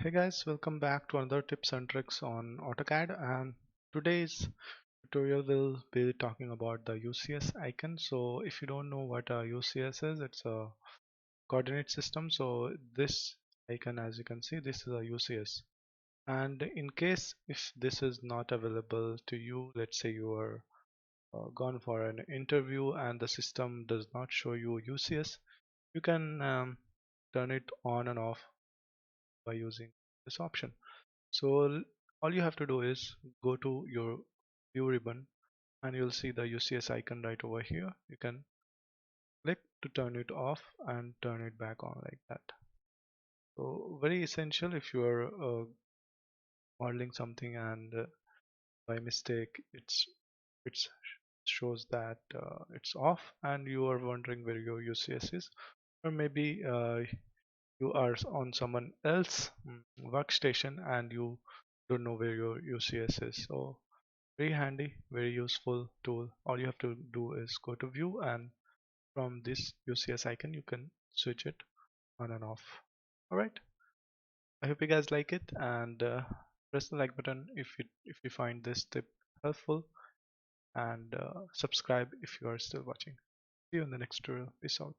Hey guys, welcome back to another tips and tricks on AutoCAD, and today's tutorial will be talking about the UCS icon. So if you don't know what a UCS is, it's a coordinate system. So this icon, as you can see, this is a UCS. And in case if this is not available to you, let's say you are gone for an interview and the system does not show you UCS, you can turn it on and off by using this option. So all you have to do is go to your view ribbon and you'll see the UCS icon right over here. You can click to turn it off and turn it back on like that. So very essential if you are modeling something and by mistake it's shows that it's off and you are wondering where your UCS is, or maybe you are on someone else workstation and you don't know where your UCS is. So very handy, very useful tool. All you have to do is go to view, and from this UCS icon you can switch it on and off. Alright, I hope you guys like it, and press the like button if you find this tip helpful, and subscribe if you are still watching. See you in the next tutorial. Peace out.